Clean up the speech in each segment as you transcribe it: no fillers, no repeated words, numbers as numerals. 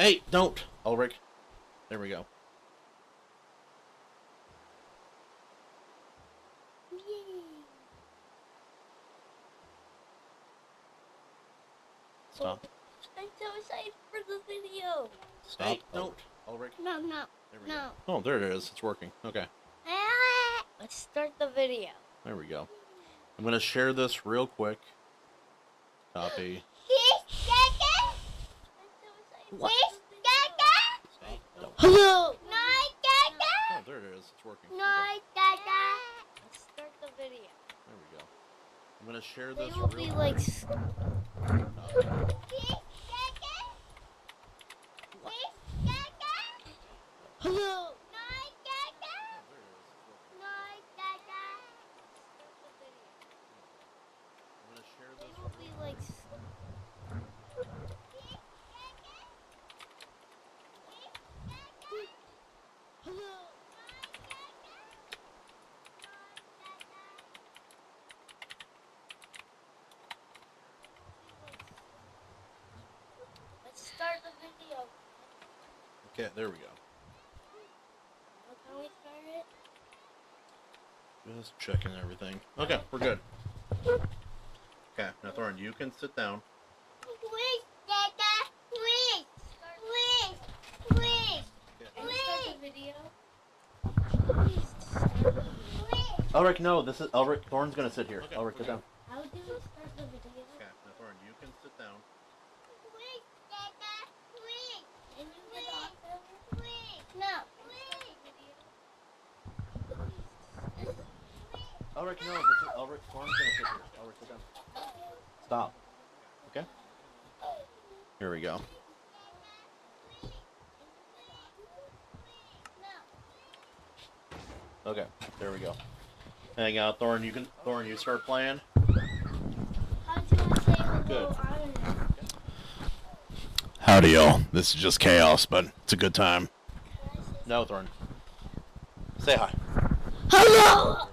Hey, don't, Ulrich. There we go. Stop. I'm so excited for the video. Stop. Hey, don't, Ulrich. No. There we go. Oh, there it is. It's working. Okay. Let's start the video. There we go. I'm going to share this real quick. Copy. What? Stop. Hello. Oh, there it is. It's working. Okay. Let's start the video. There we go. I'm going to share this It will real be quick. Hello. I'm going to share this It will be like. Hello. Let's start the video. Okay, there we go. How can we start it? Just checking everything. Okay, we're good. Okay, now Thorin, you can sit down. Start the video. Ulrich, no, this is Ulrich. Thorin's gonna sit here. Okay, Ulrich, sit down. How do we start the video? Okay, now Thorin, you can sit down. Can you get off there? No. Ulrich, no, this is Ulrich. Thorin's gonna sit here. Ulrich, sit down. Stop. Okay. Here we go. Okay, there we go. Hang out, Thorin. Thorin, you start playing. How do I say hello? Good. I don't know. Howdy, y'all. This is just chaos, but it's a good time. No, Thorin. Say hi. Hello. There we go.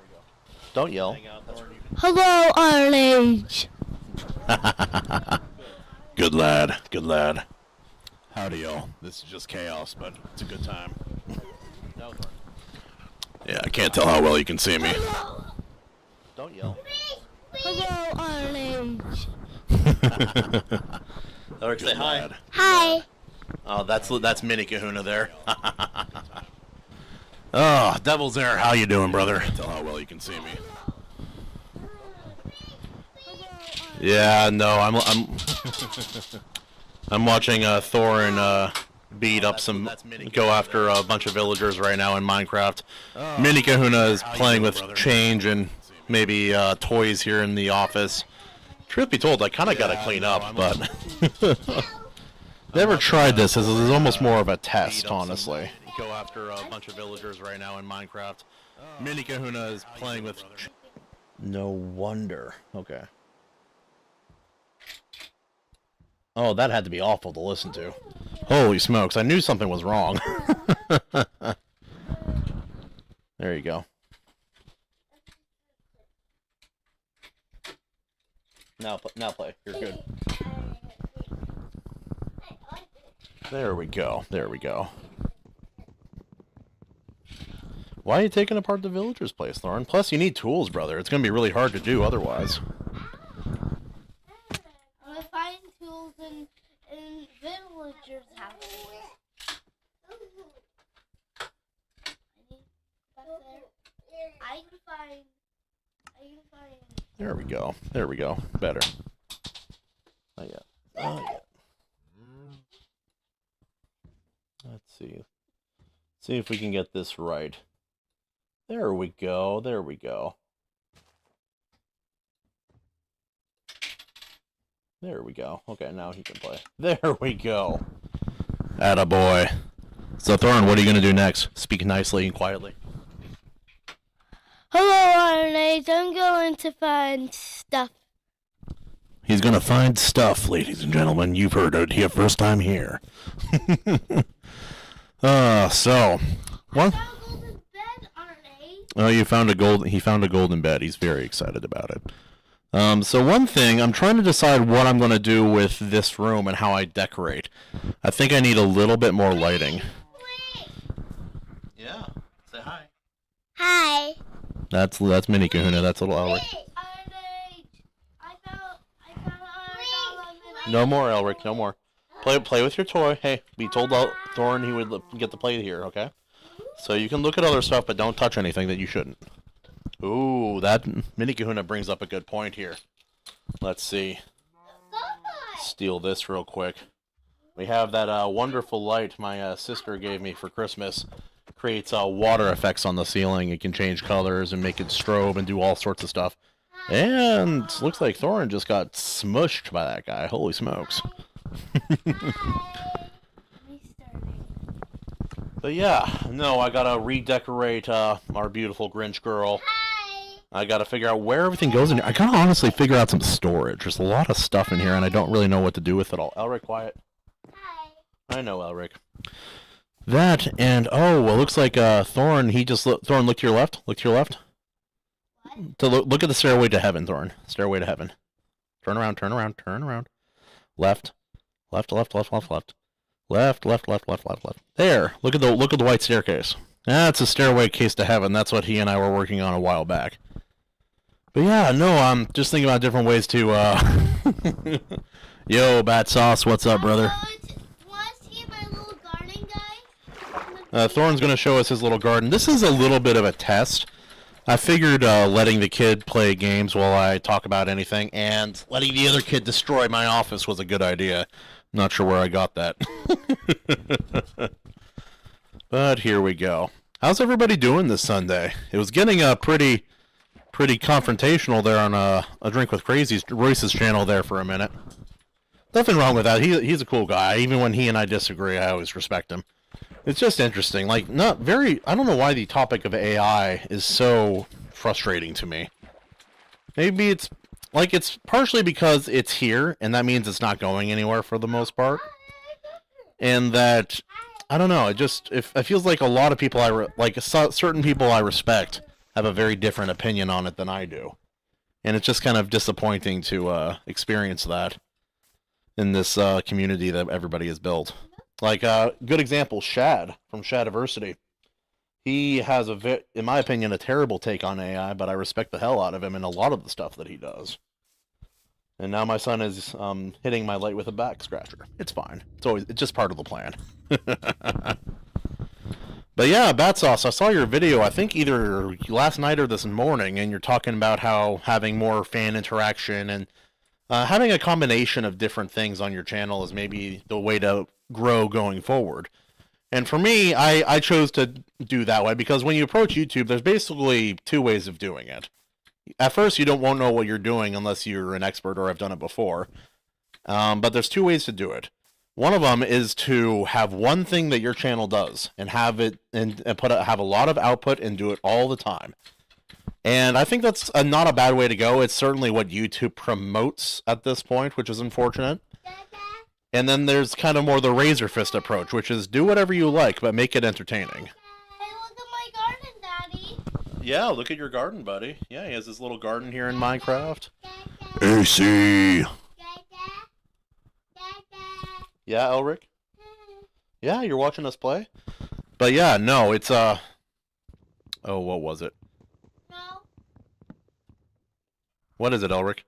Don't yell. Hang out, Thorin. Hello, Arlage. Good lad. Good lad. Howdy, y'all. This is just chaos, but it's a good time. No, Thorin. Yeah, I can't tell how well you can see me. Don't yell. Hello, Arlage. Ulrich, say Good hi. lad. Hi. Oh, that's Mini Kahuna there. Oh, Devil's Air, how you doing, brother? Can't tell how well you can see me. Yeah, no, I'm I'm watching Thorin beat up some, go after a bunch of villagers right now in Minecraft. Mini Kahuna is playing with change and maybe toys here in the office. Truth be told, I kind of got to clean up, but never tried this. This is almost more of a test, honestly. Go after a bunch of villagers right now in Minecraft. Mini Kahuna is playing with. No wonder. Okay. Oh, that had to be awful to listen to. Holy smokes! I knew something was wrong. There you go. Now play. You're good. There we go. There we go. Why are you taking apart the villager's place, Thorin? Plus, you need tools, brother. It's going to be really hard to do otherwise. I'm gonna find tools in villagers' houses. I can find. There we go. There we go. Better. Not yet. Not yet. Let's see. See if we can get this right. There we go. There we go. There we go. Okay, now he can play. There we go. Attaboy. So, Thorin, what are you going to do next? Speak nicely and quietly. Hello, Arlage. I'm going to find stuff. He's going to find stuff, ladies and gentlemen. You've heard it here first time here. So, what? I found a golden bed, Arlage. Oh, he found a golden bed. He's very excited about it. So one thing, I'm trying to decide what I'm going to do with this room and how I decorate. I think I need a little bit more lighting. Yeah, say hi. Hi. That's Mini Kahuna, that's little Elric. No more, Elric, no more. Play with your toy. Hey, we told Thorin he would get to play here, okay? So you can look at other stuff, but don't touch anything that you shouldn't. Ooh, that Mini Kahuna brings up a good point here. Let's see. Steal this real quick. We have that wonderful light my sister gave me for Christmas. Creates water effects on the ceiling. It can change colors and make it strobe and do all sorts of stuff. And looks like Thorin just got smushed by that guy. Holy smokes. But yeah, no, I gotta redecorate our beautiful Grinch girl. I gotta figure out where everything goes in here. I gotta honestly figure out some storage. There's a lot of stuff in here, and I don't really know what to do with it all. Elric, quiet. Hi. I know, Elric. That, and, oh, well, looks like Thorin, Thorin, look to your left. Look to your left. What? To look at the stairway to heaven, Thorin. Stairway to heaven. Turn around, turn around, turn around. Left. Left, left, left, left, left. Left, left, left, left, left, left. There. Look at the white staircase. That's a stairway case to heaven. That's what he and I were working on a while back. But yeah, no, I'm just thinking about different ways to Yo, Bat Sauce, what's up, brother? Want to see my little garden, guys? Thorin's gonna show us his little garden. This is a little bit of a test. I figured letting the kid play games while I talk about anything and letting the other kid destroy my office was a good idea. Not sure where I got that. But here we go. How's everybody doing this Sunday? It was getting pretty confrontational there on A Drink with Crazy's Royce's channel there for a minute. Nothing wrong with that. He's a cool guy. Even when he and I disagree, I always respect him. It's just interesting. Like, I don't know why the topic of AI is so frustrating to me. Maybe it's partially because it's here, and that means it's not going anywhere for the most part. And that, I don't know, it feels like a lot of people certain people I respect have a very different opinion on it than I do. And it's just kind of disappointing to experience that in this community that everybody has built. Like, good example, Shad from Shadiversity. He has, in my opinion, a terrible take on AI, but I respect the hell out of him in a lot of the stuff that he does. And now my son is hitting my light with a back scratcher. It's fine. It's just part of the plan. But yeah, Bat Sauce, I saw your video, I think either last night or this morning, and you're talking about how having more fan interaction and having a combination of different things on your channel is maybe the way to grow going forward. And for me, I chose to do that way because when you approach YouTube, there's basically two ways of doing it. At first, won't know what you're doing unless you're an expert or have done it before. But there's two ways to do it. One of them is to have one thing that your channel does and have it have a lot of output and do it all the time. And I think that's not a bad way to go. It's certainly what YouTube promotes at this point, which is unfortunate. And then there's kind of more the razor fist approach, which is do whatever you like, but make it entertaining. Hey, look at my garden, Daddy. Yeah, look at your garden, buddy. Yeah, he has his little garden here in Minecraft. AC! Yeah, Elric? Yeah, you're watching us play? But yeah, no, it's, oh, what was it? No. What is it, Elric?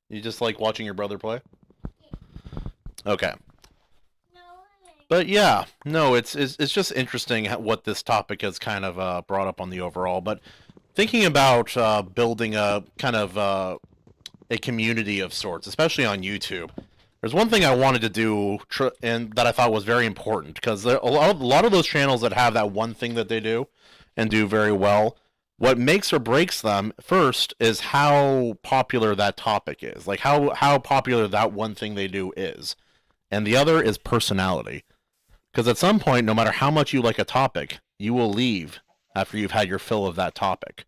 You just like watching your brother play? Okay. No. But yeah, no, it's just interesting what this topic has kind of brought up on the overall. But thinking about building a kind of a community of sorts, especially on YouTube, there's one thing I wanted to do and that I thought was very important because a lot of those channels that have that one thing that they do and do very well, what makes or breaks them first is how popular that topic is, like how popular that one thing they do is. And the other is personality. Because at some point, no matter how much you like a topic, you will leave after you've had your fill of that topic.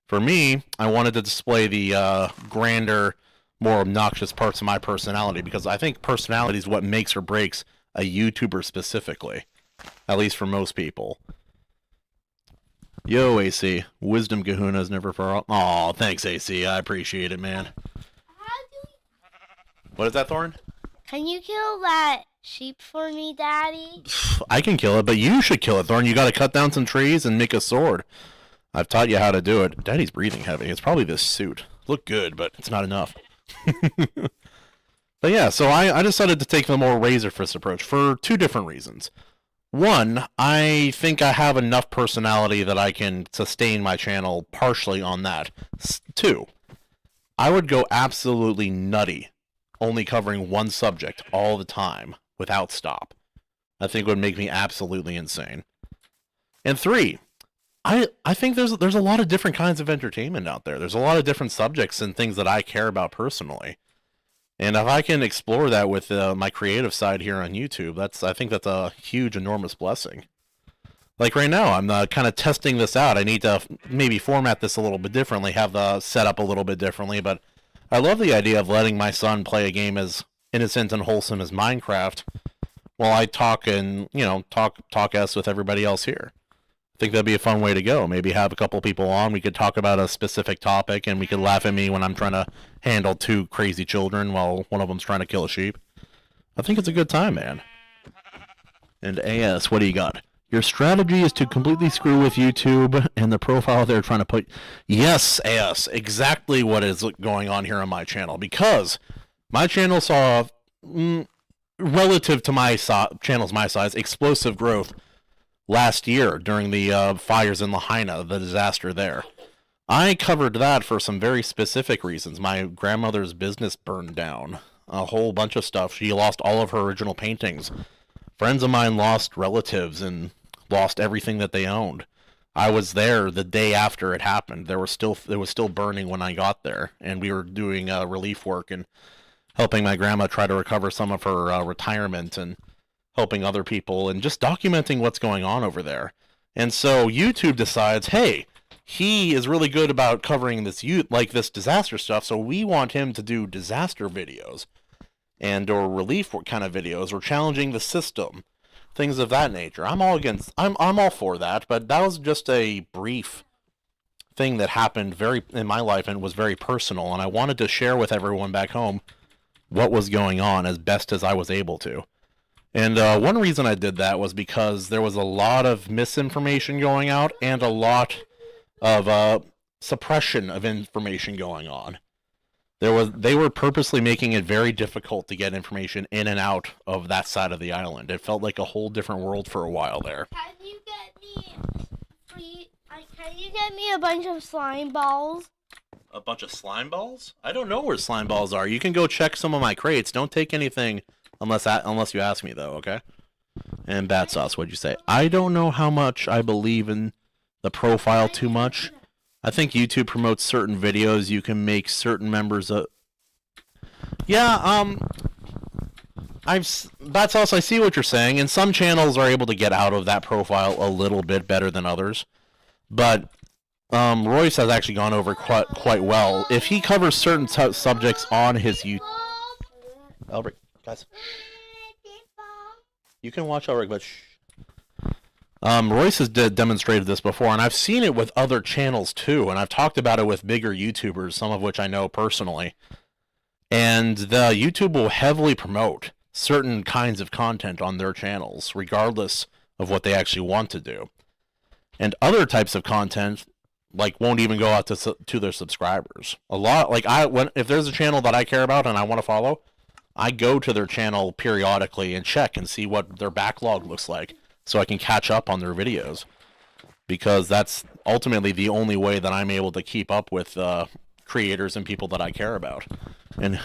For me, I wanted to display the grander, more obnoxious parts of my personality, because I think personality is what makes or breaks a YouTuber specifically. At least for most people. Yo, AC. Wisdom Kahuna is never far off. Aw, thanks, AC. I appreciate it, man. What is that, Thorn? Can you kill that sheep for me, Daddy? I can kill it, but you should kill it, Thorn. You gotta cut down some trees and make a sword. I've taught you how to do it. Daddy's breathing heavy. It's probably this suit. Look good, but it's not enough. But yeah, so I decided to take the more razor-fist approach for two different reasons. One, I think I have enough personality that I can sustain my channel partially on that. Two, I would go absolutely nutty, only covering one subject all the time, without stop. I think it would make me absolutely insane. And three, I think there's a lot of different kinds of entertainment out there. There's a lot of different subjects and things that I care about personally. And if I can explore that with my creative side here on YouTube, I think that's a huge, enormous blessing. Like right now, I'm kind of testing this out. I need to maybe format this a little bit differently, have the setup a little bit differently, but I love the idea of letting my son play a game as innocent and wholesome as Minecraft while I talk and, talk S with everybody else here. I think that'd be a fun way to go. Maybe have a couple people on. We could talk about a specific topic, and we could laugh at me when I'm trying to handle two crazy children while one of them's trying to kill a sheep. I think it's a good time, man. And AS, what do you got? Your strategy is to completely screw with YouTube and the profile they're trying to put. Yes, AS, exactly what is going on here on my channel. Because my channel saw, relative to my channel's my size, explosive growth last year during the fires in Lahaina, the disaster there. I covered that for some very specific reasons. My grandmother's business burned down. A whole bunch of stuff. She lost all of her original paintings. Friends of mine lost relatives and lost everything that they owned. I was there the day after it happened. It was still burning when I got there, and we were doing relief work and helping my grandma try to recover some of her retirement and helping other people and just documenting what's going on over there. And so YouTube decides, hey, he is really good about covering this disaster stuff, so we want him to do disaster videos or relief kind of videos or challenging the system, things of that nature. I'm all for that, but that was just a brief thing that happened in my life and was very personal, and I wanted to share with everyone back home what was going on as best as I was able to. And one reason I did that was because there was a lot of misinformation going out and a lot of suppression of information going on. They were purposely making it very difficult to get information in and out of that side of the island. It felt like a whole different world for a while there. Can you get me a bunch of slime balls? A bunch of slime balls? I don't know where slime balls are. You can go check some of my crates. Don't take anything unless you ask me, though, okay? And Bat Sauce, what'd you say? I don't know how much I believe in the profile too much. I think YouTube promotes certain videos. You can make certain members of... Yeah, Bat Sauce, I see what you're saying, and some channels are able to get out of that profile a little bit better than others. But Royce has actually gone over quite well. If he covers certain subjects on his YouTube... Albert, guys. You can watch Albert, but shh. Royce has demonstrated this before, and I've seen it with other channels too, and I've talked about it with bigger YouTubers, some of which I know personally. And YouTube will heavily promote certain kinds of content on their channels, regardless of what they actually want to do. And other types of content, won't even go out to their subscribers. A lot, if there's a channel that I care about and I want to follow, I go to their channel periodically and check and see what their backlog looks like, so I can catch up on their videos, because that's ultimately the only way that I'm able to keep up with creators and people that I care about. And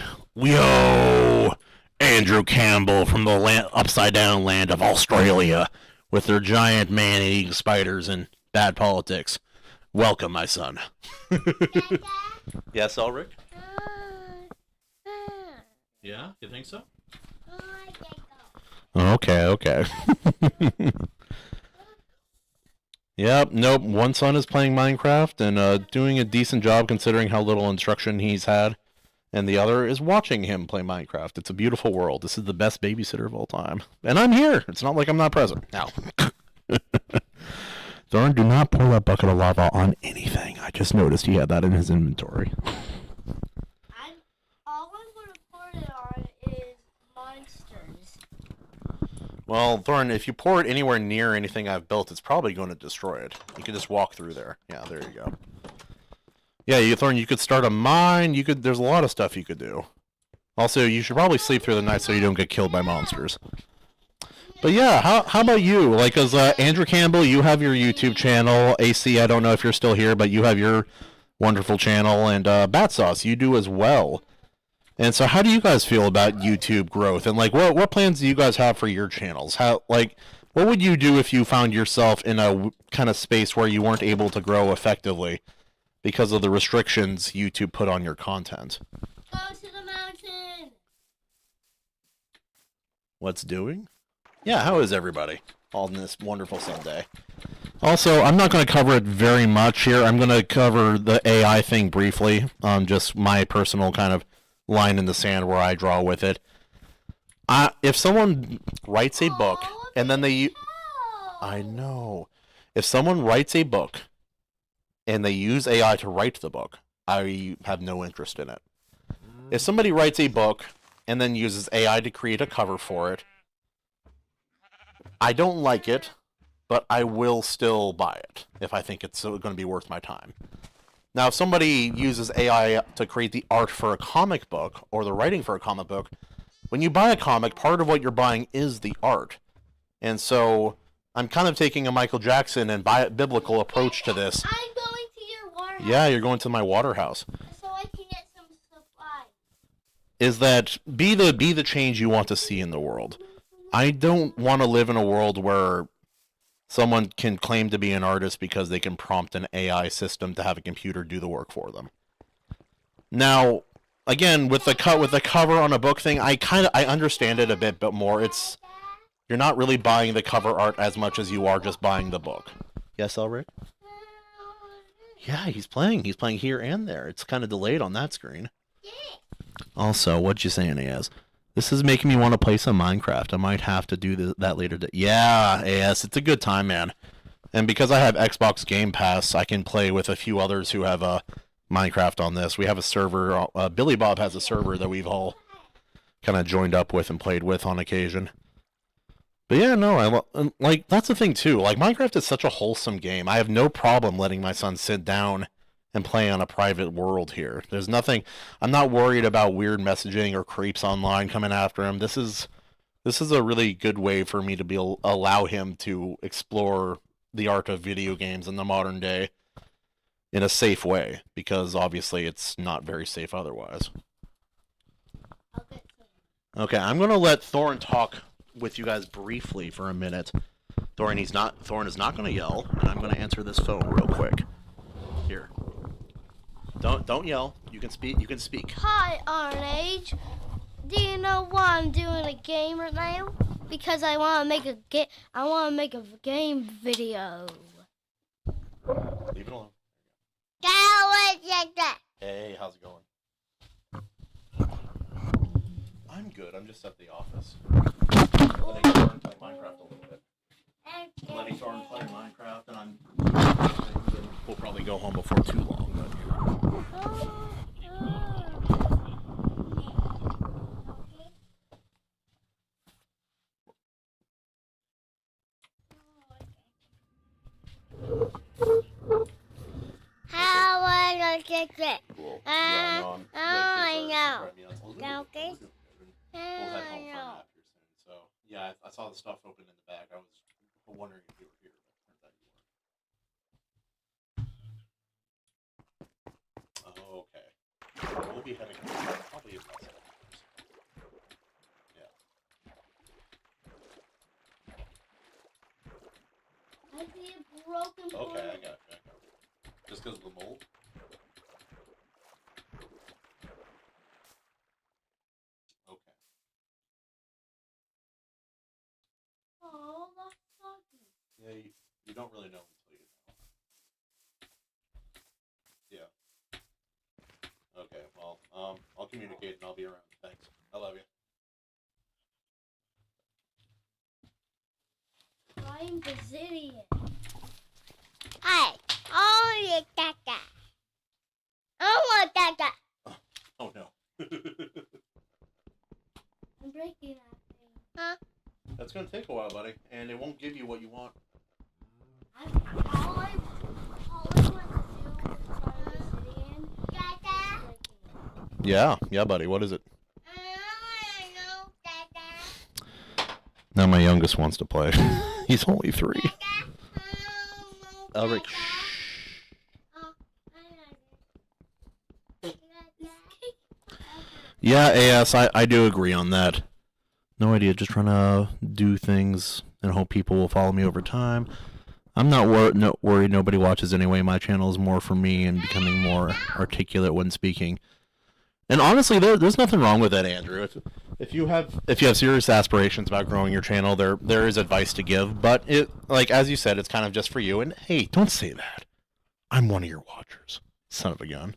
Andrew Campbell from the upside down land of Australia with their giant man-eating spiders and bad politics. Welcome, my son. Yes, Ulrich? Yeah, you think so? Okay. Yep, nope. One son is playing Minecraft and doing a decent job considering how little instruction he's had. And the other is watching him play Minecraft. It's a beautiful world. This is the best babysitter of all time. And I'm here. It's not like I'm not present. Now. Thorin, do not pour that bucket of lava on anything. I just noticed he had that in his inventory. All I'm going to pour it on is monsters. Well, Thorin, if you pour it anywhere near anything I've built, it's probably going to destroy it. You can just walk through there. Yeah, there you go. Yeah, Thorin, you could start a mine. There's a lot of stuff you could do. Also, you should probably sleep through the night so you don't get killed by monsters. But yeah, how about you? Like, as Andrew Campbell, you have your YouTube channel. AC, I don't know if you're still here, but you have your wonderful channel. And Bat Sauce, you do as well. And so how do you guys feel about YouTube growth? And, like, what plans do you guys have for your channels? What would you do if you found yourself in a kind of space where you weren't able to grow effectively because of the restrictions YouTube put on your content? Go to the mountain. What's doing? Yeah, how is everybody on this wonderful Sunday? Also, I'm not going to cover it very much here. I'm going to cover the AI thing briefly, just my personal kind of line in the sand where I draw with it. If someone writes a book and then I know. If someone writes a book and they use AI to write the book, I have no interest in it. If somebody writes a book and then uses AI to create a cover for it, I don't like it, but I will still buy it if I think it's going to be worth my time. Now, if somebody uses AI to create the art for a comic book or the writing for a comic book, when you buy a comic, part of what you're buying is the art. And so I'm kind of taking a Michael Jackson and biblical approach to this. I'm going to your water house. Yeah, you're going to my water house. So I can get some supplies. Is that be the change you want to see in the world. I don't want to live in a world where someone can claim to be an artist because they can prompt an AI system to have a computer do the work for them. Now, again, with the cover on a book thing, I understand it a bit more. You're not really buying the cover art as much as you are just buying the book. Yes, Elric? Yeah, he's playing. He's playing here and there. It's kind of delayed on that screen. Also, what you saying, AS? This is making me want to play some Minecraft. I might have to do that later. Yeah, AS, it's a good time, man. And because I have Xbox Game Pass, I can play with a few others who have Minecraft on this. We have a server. Billy Bob has a server that we've all kind of joined up with and played with on occasion. But yeah, no, that's the thing too. Like, Minecraft is such a wholesome game. I have no problem letting my son sit down and play on a private world here. There's nothing. I'm not worried about weird messaging or creeps online coming after him. This is a really good way for me to allow him to explore the art of video games in the modern day in a safe way, because obviously it's not very safe otherwise. Okay, I'm gonna let Thorin talk with you guys briefly for a minute. Thorin is not gonna yell, and I'm gonna answer this phone real quick. Here. Don't yell. You can speak. Hi, RNH. Do you know why I'm doing a game right now? Because I want to make a game video. Leave it alone. Hey, how's it going? I'm good. I'm just at the office. Letting Thorin play Minecraft a little bit. Letting Thorin play Minecraft, and we'll probably go home before too long. How am I gonna get it? Cool. Yeah, no, I know. Okay. We'll head home for a nap here soon. So yeah, I saw the stuff open in the bag. I was wondering if you were here, but turns out you weren't. Oh, okay. We'll be heading probably about 7 hours. Yeah. I see a broken portal. Okay, I got you. Just because of the mold? Okay. Oh, that's sucky. Yeah, you don't really know until you know. Yeah. Okay, well, I'll communicate and I'll be around. Thanks. I love you. I'm Brazilian. Hey, oh, yeah, Caca. I want Caca. Oh no. I'm breaking that thing. Huh? That's gonna take a while, buddy, and it won't give you what you want. All I want to do is find the city in. Caca. Yeah, buddy. What is it? I know, Caca. Now my youngest wants to play. He's only 3. Elric, yeah, AS, I do agree on that. No idea, just trying to do things and hope people will follow me over time. I'm not worried nobody watches anyway. My channel is more for me and becoming more articulate when speaking. And honestly, there's nothing wrong with that, Andrew. If you have serious aspirations about growing your channel, there is advice to give. But it, like as you said, it's kind of just for you. And hey, don't say that. I'm one of your watchers, son of a gun.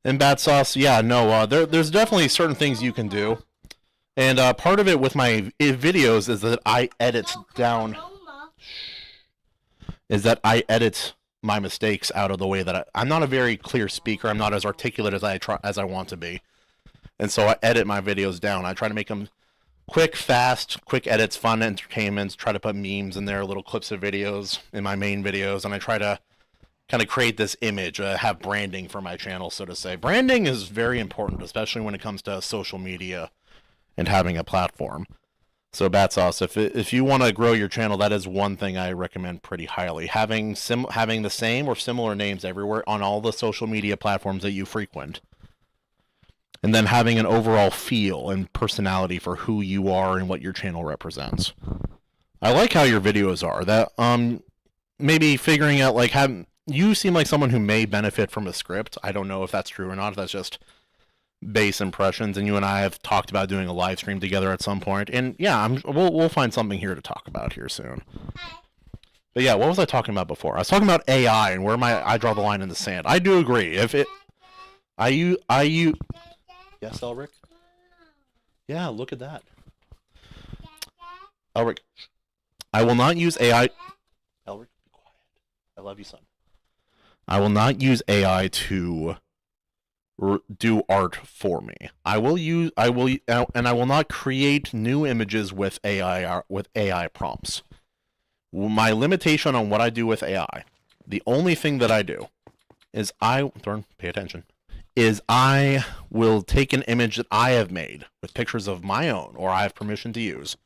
And Bat Sauce, yeah, no, there's definitely certain things you can do. And part of it with my videos is that I edit down. Is that I edit my mistakes out of the way that I'm not a very clear speaker. I'm not as articulate as I want to be, and so I edit my videos down. I try to make them quick, fast, quick edits, fun entertainments. Try to put memes in there, little clips of videos in my main videos, and I try to kind of create this image, have branding for my channel, so to say. Branding is very important, especially when it comes to social media and having a platform. So Bat Sauce, if you want to grow your channel, that is one thing I recommend pretty highly. Having the same or similar names everywhere on all the social media platforms that you frequent. And then having an overall feel and personality for who you are and what your channel represents. I like how your videos are. That maybe figuring out like you seem like someone who may benefit from a script. I don't know if that's true or not. If that's just base impressions, and you and I have talked about doing a live stream together at some point, and yeah, we'll find something here to talk about here soon. But yeah, what was I talking about before? I was talking about AI and where I draw the line in the sand. I do agree. If it, yes, Elric. Yeah, look at that. Elric, I will not use AI. Elric, be quiet. I love you, son. I will not use AI to do art for me. I will not create new images with AI prompts. My limitation on what I do with AI, the only thing that I do is Thorn, pay attention, is I will take an image that I have made with pictures of my own or I have permission to use,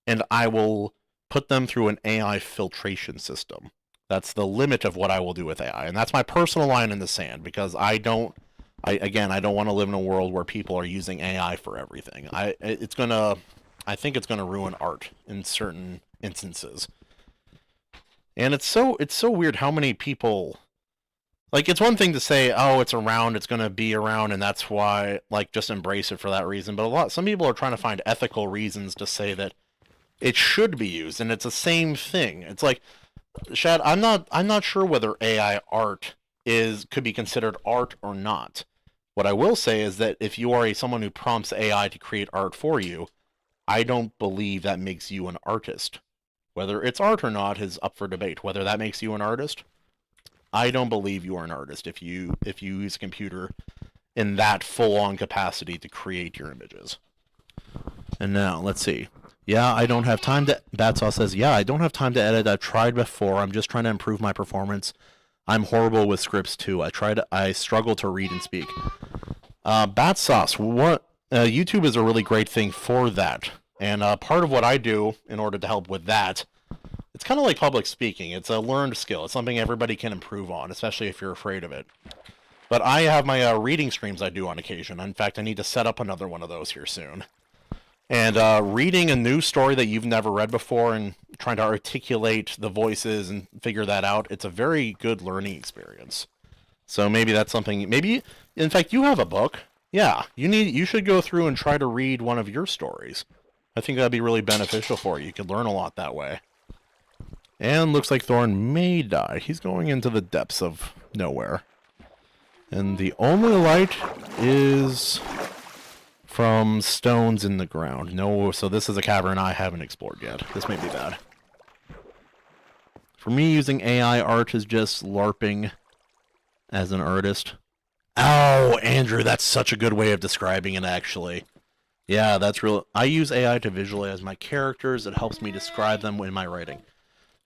and I will put them through an AI filtration system. That's the limit of what I will do with AI, and that's my personal line in the sand, because I don't want to live in a world where people are using AI for everything. I think it's gonna ruin art in certain instances. And it's so weird how many people, like, it's one thing to say, oh, it's around, it's gonna be around, and that's why, like, just embrace it for that reason. But some people are trying to find ethical reasons to say that it should be used, and it's the same thing. It's like, Shad, I'm not sure whether AI art could be considered art or not. What I will say is that if you are someone who prompts AI to create art for you, I don't believe that makes you an artist. Whether it's art or not is up for debate. Whether that makes you an artist, I don't believe you are an artist if you use a computer in that full-on capacity to create your images. And now, let's see. Yeah, I don't have time to... Batsaw says, yeah, I don't have time to edit. I've tried before. I'm just trying to improve my performance. I'm horrible with scripts, too. I struggle to read and speak. Bat Sauce, YouTube is a really great thing for that. And part of what I do in order to help with that, it's kind of like public speaking. It's a learned skill. It's something everybody can improve on, especially if you're afraid of it. But I have my reading streams I do on occasion. In fact, I need to set up another one of those here soon. And reading a new story that you've never read before and trying to articulate the voices and figure that out, it's a very good learning experience. So maybe that's something, maybe, in fact, you have a book. Yeah, you should go through and try to read one of your stories. I think that'd be really beneficial for you. You could learn a lot that way. And looks like Thorn may die. He's going into the depths of nowhere. And the only light is from stones in the ground. No, so this is a cavern I haven't explored yet. This may be bad. For me, using AI art is just LARPing as an artist. Oh, Andrew, that's such a good way of describing it, actually. Yeah, that's real. I use AI to visualize my characters. It helps me describe them in my writing.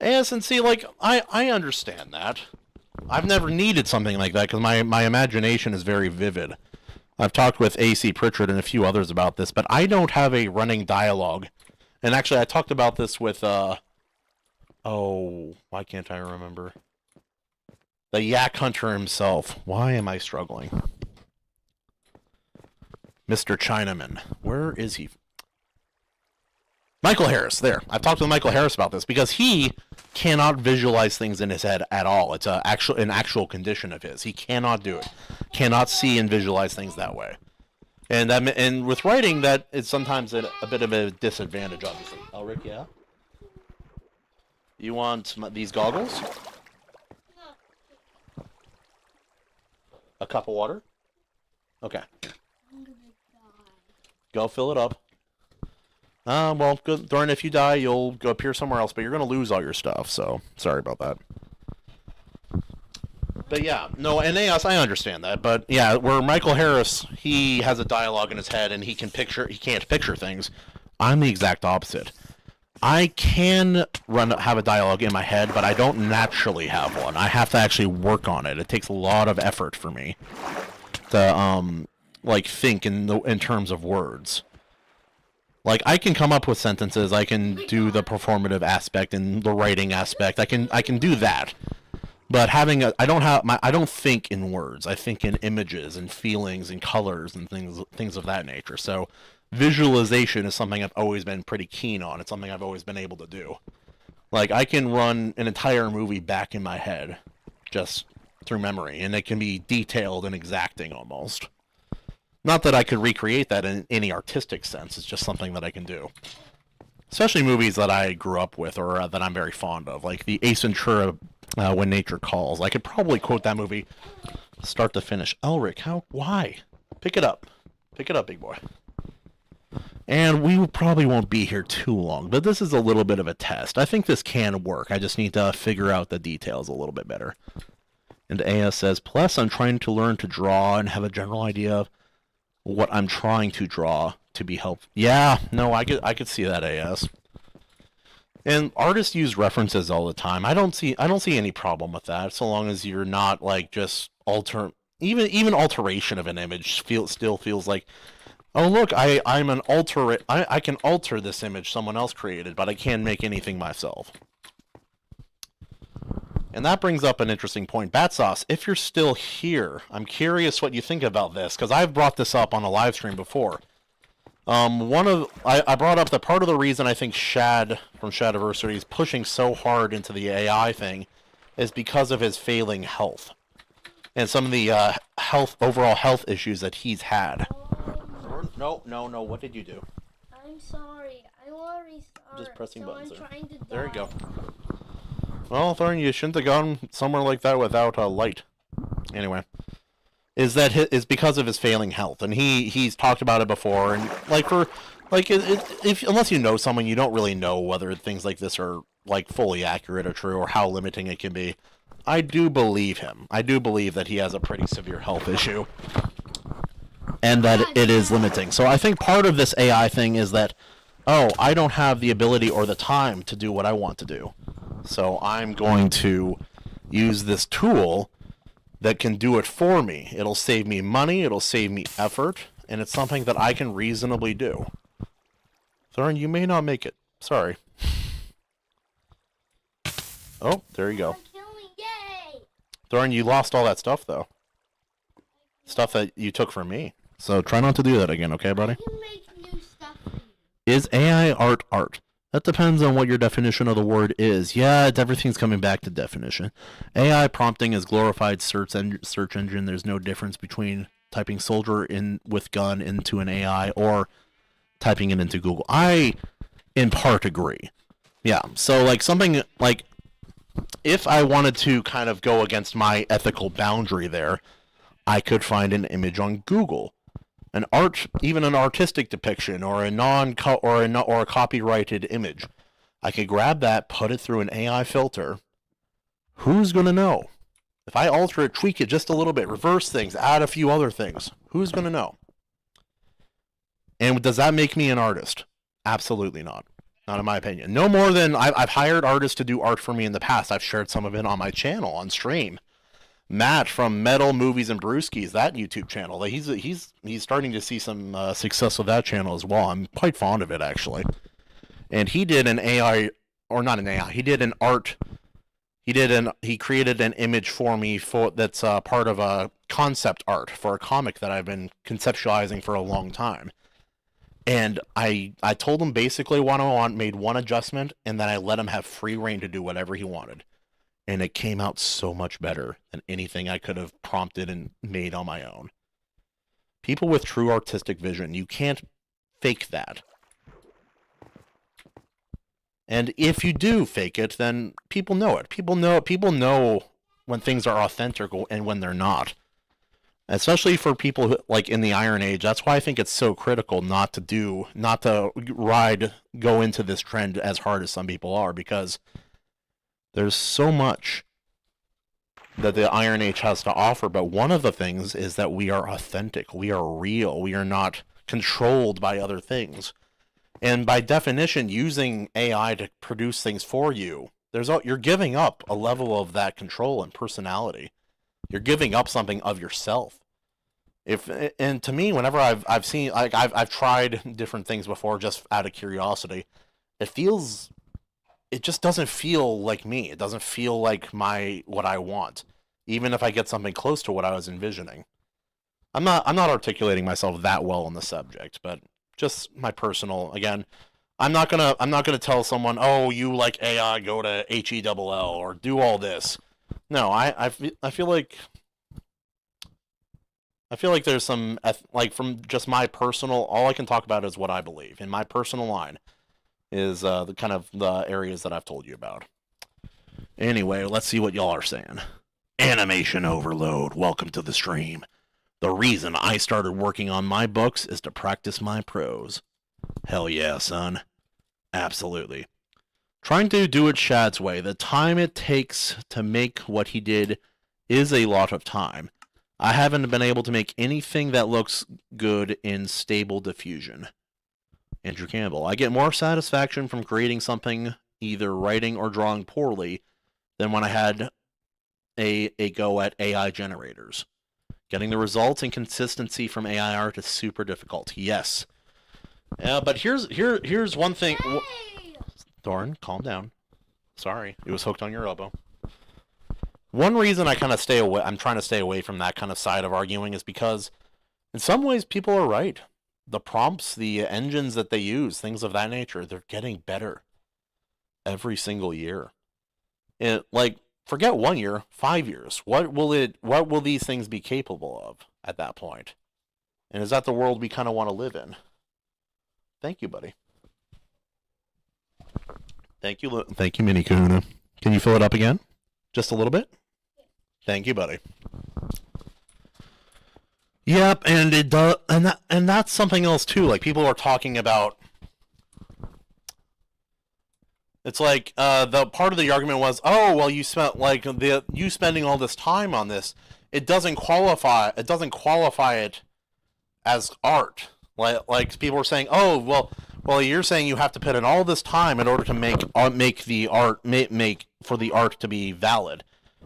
Yes, and see, like, I understand that. I've never needed something like that because my imagination is very vivid. I've talked with AC Pritchard and a few others about this, but I don't have a running dialogue. And actually, I talked about this with, oh, why can't I remember? The Yak Hunter himself. Why am I struggling? Mr. Chinaman. Where is he? Michael Harris, there. I've talked with Michael Harris about this because he cannot visualize things in his head at all. It's an actual condition of his. He cannot do it. Cannot see and visualize things that way. And with writing, that is sometimes a bit of a disadvantage, obviously. Elric, yeah? You want these goggles? A cup of water? Okay. Go fill it up. Well, good. Thorn, if you die, you'll go appear somewhere else, but you're going to lose all your stuff, so sorry about that. But yeah, no, and yes, I understand that, but yeah, where Michael Harris, he has a dialogue in his head and he can't picture things. I'm the exact opposite. I can have a dialogue in my head, but I don't naturally have one. I have to actually work on it. It takes a lot of effort for me to, like, think in terms of words. Like, I can come up with sentences, I can do the performative aspect and the writing aspect, I can do that. But I don't think in words, I think in images and feelings and colors and things of that nature. So, visualization is something I've always been pretty keen on, it's something I've always been able to do. Like, I can run an entire movie back in my head, just through memory, and it can be detailed and exacting almost. Not that I could recreate that in any artistic sense, it's just something that I can do. Especially movies that I grew up with or that I'm very fond of, like the Ace Ventura, When Nature Calls. I could probably quote that movie start to finish. Elric, why? Pick it up. Pick it up, big boy. And we probably won't be here too long, but this is a little bit of a test. I think this can work. I just need to figure out the details a little bit better. And AS says, plus I'm trying to learn to draw and have a general idea of what I'm trying to draw to be helpful. Yeah, no, I could see that, AS. And artists use references all the time. I don't see any problem with that, so long as you're not like just even alteration of an image still feels like, oh look, I can alter this image someone else created, but I can't make anything myself. And that brings up an interesting point. Batsauce, if you're still here, I'm curious what you think about this, because I've brought this up on a live stream before. I brought up that part of the reason I think Shad from Shadiversary is pushing so hard into the AI thing is because of his failing health. And some of the overall health issues that he's had. No, what did you do? I'm sorry. I want to restart. Just pressing buttons. I'm trying to there you go. Well, Thorn, you shouldn't have gone somewhere like that without a light. Anyway, is because of his failing health, and he's talked about it before, and unless you know someone, you don't really know whether things like this are like fully accurate or true, or how limiting it can be. I do believe him. I do believe that he has a pretty severe health issue, and that it is limiting. So I think part of this AI thing is that, oh, I don't have the ability or the time to do what I want to do. So I'm going to use this tool that can do it for me. It'll save me money, it'll save me effort, and it's something that I can reasonably do. Thorin, you may not make it. Sorry. Oh, there you go. Thorin, you lost all that stuff, though. Stuff that you took from me. So try not to do that again, okay, buddy? I can make new stuff for you. Is AI art art? That depends on what your definition of the word is. Yeah, everything's coming back to definition. AI prompting is glorified search engine. There's no difference between typing soldier in with gun into an AI or typing it into Google. I, in part, agree. Yeah, so like something like if I wanted to kind of go against my ethical boundary there, I could find an image on Google. Even an artistic depiction or a copyrighted image. I could grab that, put it through an AI filter, Who's going to know? If I alter it, tweak it just a little bit, reverse things, add a few other things, who's going to know? And does that make me an artist? Absolutely not. Not in my opinion. No more than I've hired artists to do art for me in the past. I've shared some of it on my channel, on stream. Matt from Metal Movies and Brewskis, that YouTube channel, he's starting to see some success with that channel as well. I'm quite fond of it, actually. And he did an AI, or not an AI, he did an art. He created an image for me that's part of a concept art for a comic that I've been conceptualizing for a long time. And I told him basically what I want, made one adjustment, and then I let him have free reign to do whatever he wanted. And it came out so much better than anything I could have prompted and made on my own. People with true artistic vision, you can't fake that. And if you do fake it, then people know it. People know when things are authentic and when they're not. Especially for people who, like in the Iron Age, that's why I think it's so critical not to go into this trend as hard as some people are, because there's so much that the Iron Age has to offer, but one of the things is that we are authentic, we are real, we are not controlled by other things. And by definition, using AI to produce things for you, you're giving up a level of that control and personality. You're giving up something of yourself. And to me, whenever I've seen, like I've tried different things before just out of curiosity, it just doesn't feel like me. It doesn't feel like what I want, even if I get something close to what I was envisioning. I'm not articulating myself that well on the subject, but just my personal, again, I'm not gonna tell someone, oh, you like AI, go to HELL or do all this. No, I feel like there's some, like, from just my personal, all I can talk about is what I believe. In my personal line is the kind of the areas that I've told you about. Anyway, let's see what y'all are saying. Animation overload, welcome to the stream. The reason I started working on my books is to practice my prose. Hell yeah, son. Absolutely. Trying to do it Shad's way, the time it takes to make what he did is a lot of time. I haven't been able to make anything that looks good in stable diffusion. Andrew Campbell. I get more satisfaction from creating something, either writing or drawing poorly, than when I had a go at AI generators. Getting the results and consistency from AI art is super difficult. Yes. But here's one thing. Hey! Thorn, calm down. Sorry, it was hooked on your elbow. One reason I kind of I'm trying to stay away from that kind of side of arguing is because in some ways people are right. The prompts, the engines that they use, things of that nature, they're getting better every single year. Like, forget 1 year, 5 years. What will these things be capable of at that point? And is that the world we kind of want to live in? Thank you, buddy. Thank you, Mini Kahuna. Can you fill it up again? Just a little bit? Thank you, buddy. Yep, and it does, and that's something else too. Like, people are talking about. It's like the part of the argument was, oh, well, you spending all this time on this, it doesn't qualify it as art. Like people were saying, oh, well, you're saying you have to put in all this time in order to make the art for the art to be valid.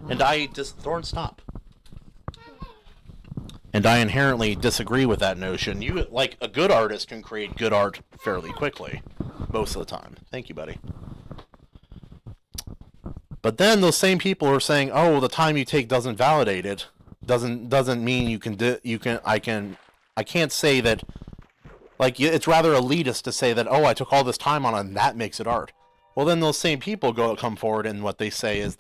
And Thorn, stop. And I inherently disagree with that notion. Like, a good artist can create good art fairly quickly, most of the time. Thank you, buddy. But then those same people are saying, oh, the time you take doesn't validate it. Doesn't mean I can't say that. Like, it's rather elitist to say that, oh, I took all this time on it and that makes it art. Well, then those same people come forward, and what they say is,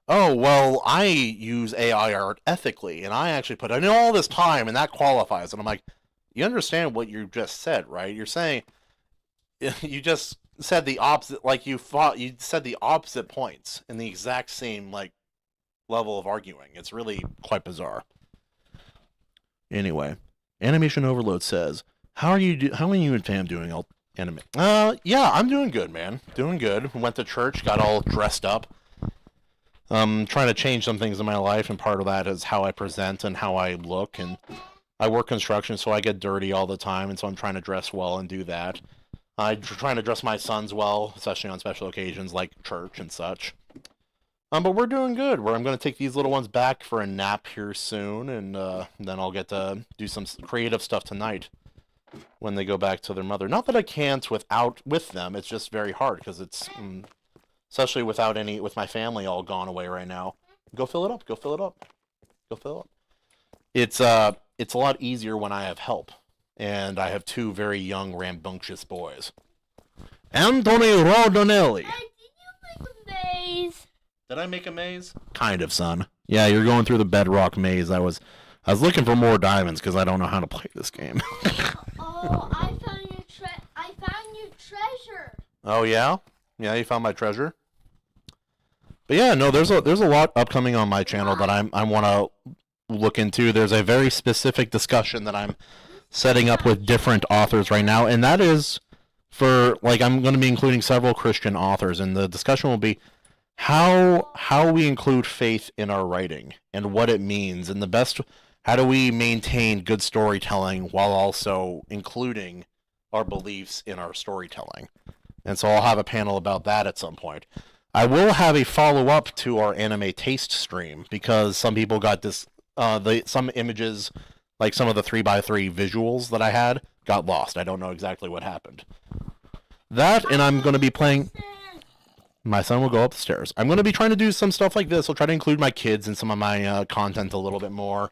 oh, well, I use AI art ethically, and I actually put in all this time, and that qualifies. And I'm like, you understand what you just said, right? You're saying, you just said the opposite, like you said the opposite points in the exact same, like, level of arguing. It's really quite bizarre. Anyway, Animation Overload says, how are you and fam doing, anime? Yeah, I'm doing good, man. Doing good. Went to church, got all dressed up. trying to change some things in my life, and part of that is how I present and how I look. And I work construction, so I get dirty all the time, and so I'm trying to dress well and do that. I'm trying to dress my sons well, especially on special occasions like church and such. But we're doing good. I'm going to take these little ones back for a nap here soon, and then I'll get to do some creative stuff tonight when they go back to their mother. Not that I can't with them. It's just very hard because it's especially with my family all gone away right now. Go fill it up. Go fill it up. Go fill it up. It's a lot easier when I have help, and I have two very young, rambunctious boys. Anthony Rodonelli. Hey, did you make a maze? Did I make a maze? Kind of, son. Yeah, you're going through the bedrock maze. I was looking for more diamonds because I don't know how to play this game. Oh, I found your treasure. Oh yeah? Yeah, you found my treasure? But yeah, no, there's a lot upcoming on my channel that I want to look into. There's a very specific discussion that I'm setting up with different authors right now, and that is for, like, I'm going to be including several Christian authors, and the discussion will be how we include faith in our writing and what it means, and how do we maintain good storytelling while also including our beliefs in our storytelling. And so I'll have a panel about that at some point. I will have a follow-up to our anime taste stream because some people got some images, like some of the 3x3 visuals that I had, got lost. I don't know exactly what happened. That, and I'm going to be playing... My son will go up the stairs. I'm going to be trying to do some stuff like this. I'll try to include my kids in some of my content a little bit more.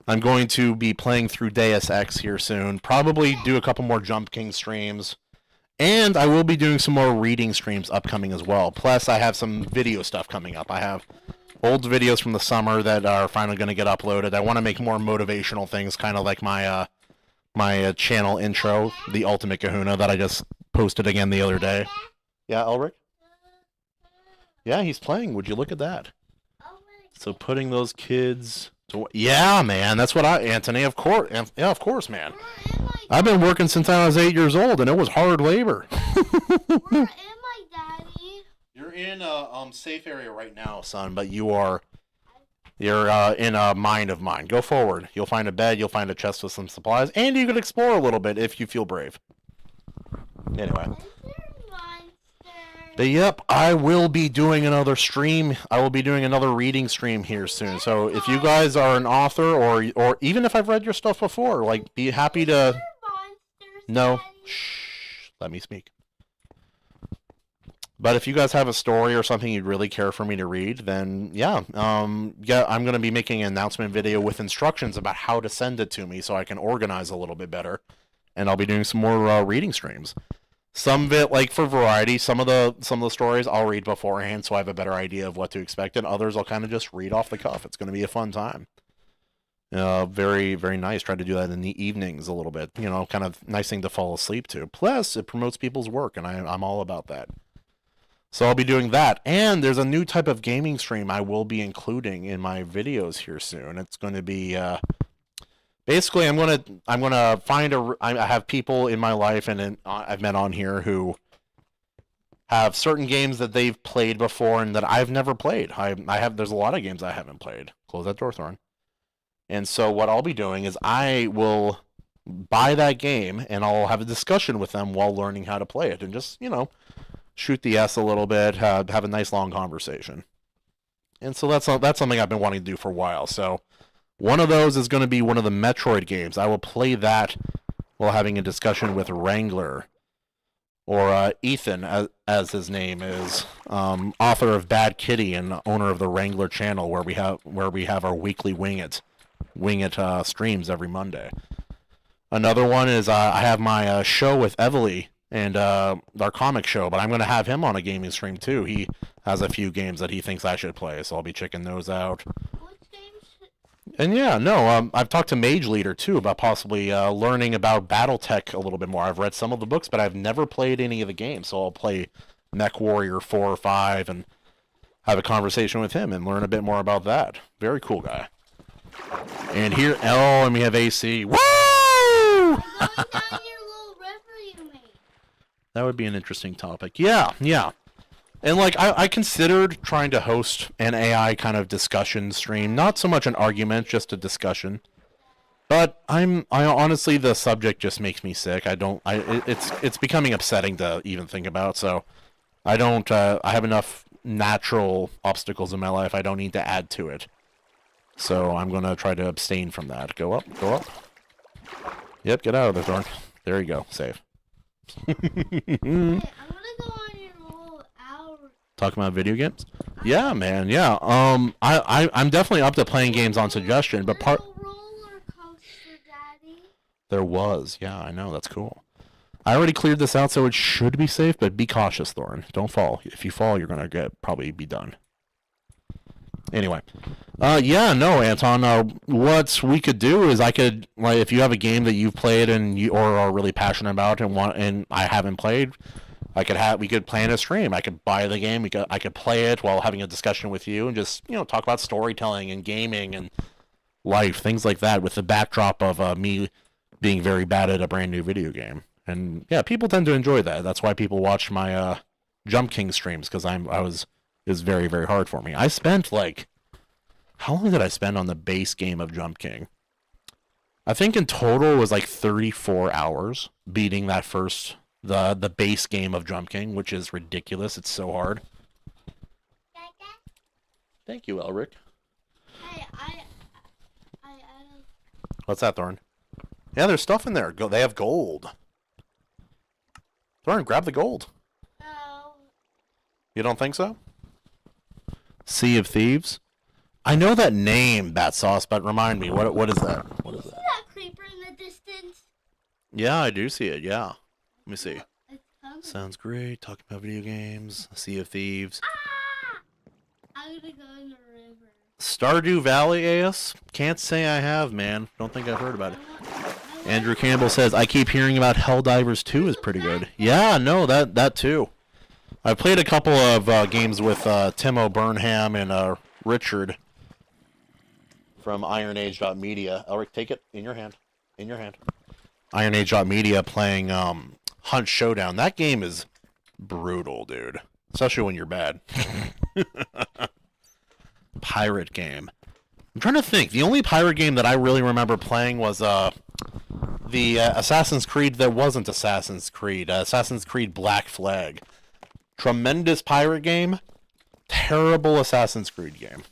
I'm going to be playing through Deus Ex here soon. Probably do a couple more Jump King streams. And I will be doing some more reading streams upcoming as well. Plus, I have some video stuff coming up. I have old videos from the summer that are finally going to get uploaded. I want to make more motivational things, kind of like my channel intro, The Ultimate Kahuna, that I just posted again the other day. Yeah, Elric? Yeah, he's playing. Would you look at that? So putting those kids to... Yeah, man, that's what Anthony, of course. Yeah, of course, man. I've been working since I was 8 years old, and it was hard labor. Where am I, Daddy? You're in a safe area right now, son, but you're in a mind of mine. Go forward. You'll find a bed, you'll find a chest with some supplies, and you can explore a little bit if you feel brave. Anyway. But yep, I will be doing another stream. I will be doing another reading stream here soon. So if you guys are an author, or even if I've read your stuff before, like, be happy to... No. Shh. Let me speak. But if you guys have a story or something you'd really care for me to read, then yeah, I'm going to be making an announcement video with instructions about how to send it to me so I can organize a little bit better. And I'll be doing some more reading streams. Some of it, like for variety, some of the stories I'll read beforehand so I have a better idea of what to expect, and others I'll kind of just read off the cuff. It's going to be a fun time. Very, very nice. Try to do that in the evenings a little bit. You know, kind of nice thing to fall asleep to. Plus, it promotes people's work, and I'm all about that. So I'll be doing that. And there's a new type of gaming stream I will be including in my videos here soon. It's going to be... Basically, I'm gonna find I have people in my life and I've met on here who have certain games that they've played before and that I've never played. There's a lot of games I haven't played. Close that door, Thorn. And so what I'll be doing is I will buy that game and I'll have a discussion with them while learning how to play it and just, you know, shoot the S a little bit, have a nice long conversation. And so that's something I've been wanting to do for a while. So. One of those is going to be one of the Metroid games. I will play that while having a discussion with Wrangler, or Ethan, as his name is, author of Bad Kitty and owner of the Wrangler channel, where we have our weekly Wing It streams every Monday. Another one is I have my show with Evely and our comic show, but I'm going to have him on a gaming stream too. He has a few games that he thinks I should play, so I'll be checking those out. And yeah, no, I've talked to Mage Leader, too, about possibly learning about Battletech a little bit more. I've read some of the books, but I've never played any of the games, so I'll play Mech Warrior 4 or 5 and have a conversation with him and learn a bit more about that. Very cool guy. And here, and we have AC. Woo! I'm going down your little river you made. That would be an interesting topic. Yeah. And like I considered trying to host an AI kind of discussion stream, not so much an argument, just a discussion. But I honestly the subject just makes me sick. It's becoming upsetting to even think about. So I don't I have enough natural obstacles in my life. I don't need to add to it. So I'm gonna try to abstain from that. Go up, go up. Yep, get out of there, Thorn. There you go, save. Hey, I'm gonna go on your little hour. Talking about video games? Yeah, man. Yeah. I'm definitely up to playing games on suggestion, but Roller coaster, Daddy. there was. Yeah, I know. That's cool. I already cleared this out, so it should be safe. But be cautious, Thorin. Don't fall. If you fall, you're gonna probably be done. Anyway, yeah, no, Anton. What we could do is I could, like, if you have a game that you've played and you or are really passionate about and I haven't played, we could plan a stream. I could buy the game. I could play it while having a discussion with you and just talk about storytelling and gaming and life, things like that, with the backdrop of me being very bad at a brand new video game. And yeah, people tend to enjoy that. That's why people watch my Jump King streams, because it was very, very hard for me. I spent how long did I spend on the base game of Jump King? I think in total it was 34 hours beating that the base game of Jump King, which is ridiculous. It's so hard. Thank you, Elric. Hey, I What's that, Thorn? Yeah, there's stuff in there. They have gold. Thorn, grab the gold. No. You don't think so? Sea of Thieves? I know that name, Bat Sauce, but remind me, what is that? What is See that? that creeper in the distance? Yeah, I do see it, yeah. Let me see. It's coming. Sounds great. Talking about video games. Sea of Thieves. Ah! I'm gonna go in the river. Stardew Valley, AS? Can't say I have, man. Don't think I've heard about it. Andrew Campbell says, I keep hearing about Helldivers 2 is pretty good. Yeah, no, that too. I've played a couple of games with Timo Burnham and Richard from IronAge.media. Elric, take it in your hand. In your hand. IronAge.media playing Hunt Showdown. That game is brutal, dude. Especially when you're bad. Pirate game. I'm trying to think. The only pirate game that I really remember playing was the Assassin's Creed that wasn't Assassin's Creed. Assassin's Creed Black Flag. Tremendous pirate game. Terrible Assassin's Creed game.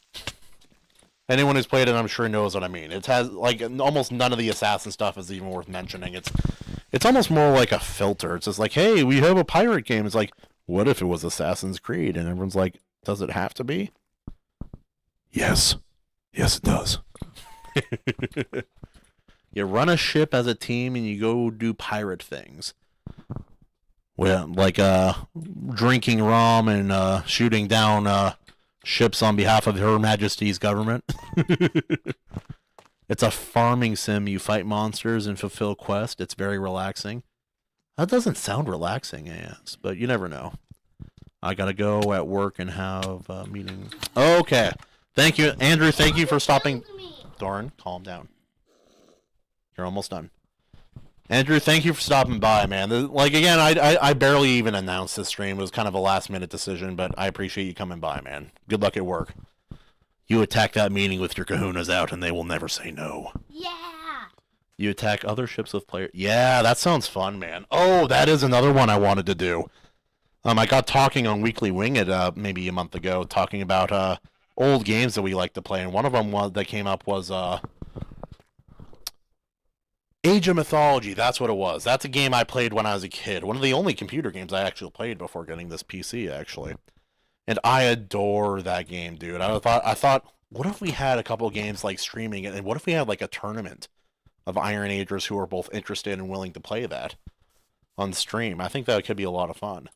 Anyone who's played it, I'm sure, knows what I mean. It has, almost none of the assassin stuff is even worth mentioning. It's almost more like a filter. It's just like, hey, we have a pirate game. It's like, what if it was Assassin's Creed? And everyone's like, does it have to be? Yes. Yes, it does. You run a ship as a team and you go do pirate things. Well, drinking rum and shooting down ships on behalf of Her Majesty's government. It's a farming sim. You fight monsters and fulfill quests. It's very relaxing. That doesn't sound relaxing, yes, but you never know. I gotta go at work and have a meeting. Okay. Thank you, Andrew. Thank you for stopping. Doran, calm down. You're almost done. Andrew, thank you for stopping by, man. Again, I barely even announced this stream. It was kind of a last-minute decision, but I appreciate you coming by, man. Good luck at work. You attack that meeting with your kahunas out, and they will never say no. Yeah. You attack other ships with players. Yeah, that sounds fun, man. Oh, that is another one I wanted to do. I got talking on Weekly Wing It maybe a month ago, talking about old games that we like to play, and one of them that came up was Age of Mythology. That's what it was. That's a game I played when I was a kid. One of the only computer games I actually played before getting this PC, actually. And I adore that game, dude. I thought, what if we had a couple games streaming it, and what if we had a tournament of Iron Agers who are both interested and willing to play that on stream? I think that could be a lot of fun.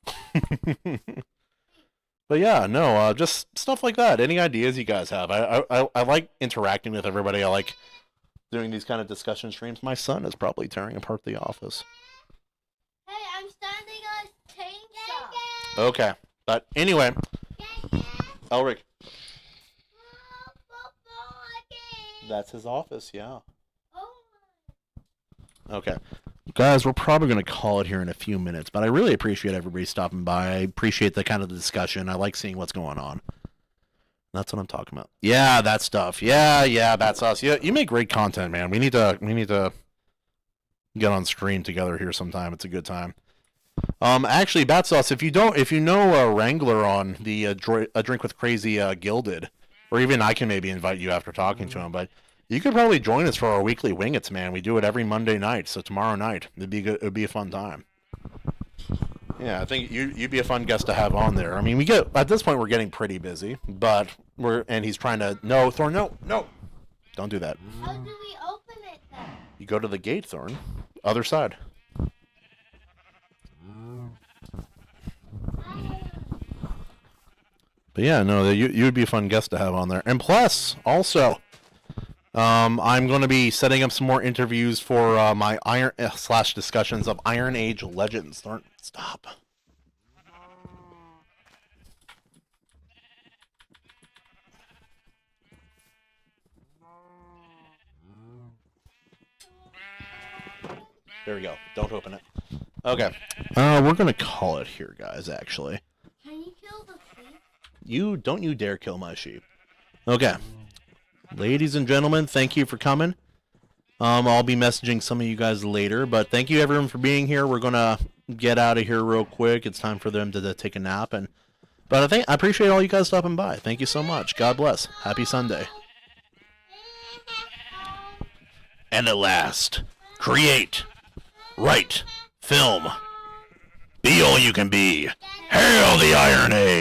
But yeah, no, just stuff like that. Any ideas you guys have? I like interacting with everybody. I like doing these kind of discussion streams. My son is probably tearing apart the office. Hey, I'm standing on a chainsaw. Okay, but anyway, Elric. That's his office, yeah. Oh. Okay. guys, we're probably going to call it here in a few minutes, but I really appreciate everybody stopping by. I appreciate the kind of the discussion. I like seeing what's going on. That's what I'm talking about. Yeah, that stuff. Yeah, that's us. Yeah, you make great content, man. We need to get on stream together here sometime. It's a good time. Actually, Bat Sauce, if you know Wrangler on the A Drink with Crazy Gilded, or even I can maybe invite you after talking to him, but you could probably join us for our weekly Wingets, man. We do it every Monday night, so tomorrow night it'd be good. It'd be a fun time. Yeah, I think you'd be a fun guest to have on there. I mean, at this point we're getting pretty busy, but he's trying to Thorn, no, don't do that. How do we open it then? You go to the gate, Thorn, other side. But yeah, no, you would be a fun guest to have on there. And plus, also, I'm going to be setting up some more interviews for my discussions of Iron Age Legends. Stop. There we go. Don't open it. Okay. We're going to call it here, guys, actually. Can you kill the sheep? Don't you dare kill my sheep. Okay. Ladies and gentlemen, thank you for coming. I'll be messaging some of you guys later, but thank you everyone for being here. We're gonna get out of here real quick. It's time for them to take a nap, but I appreciate all you guys stopping by. Thank you so much. God bless. Happy Sunday. And at last, create, write, film, be all you can be. Hail the Iron Age!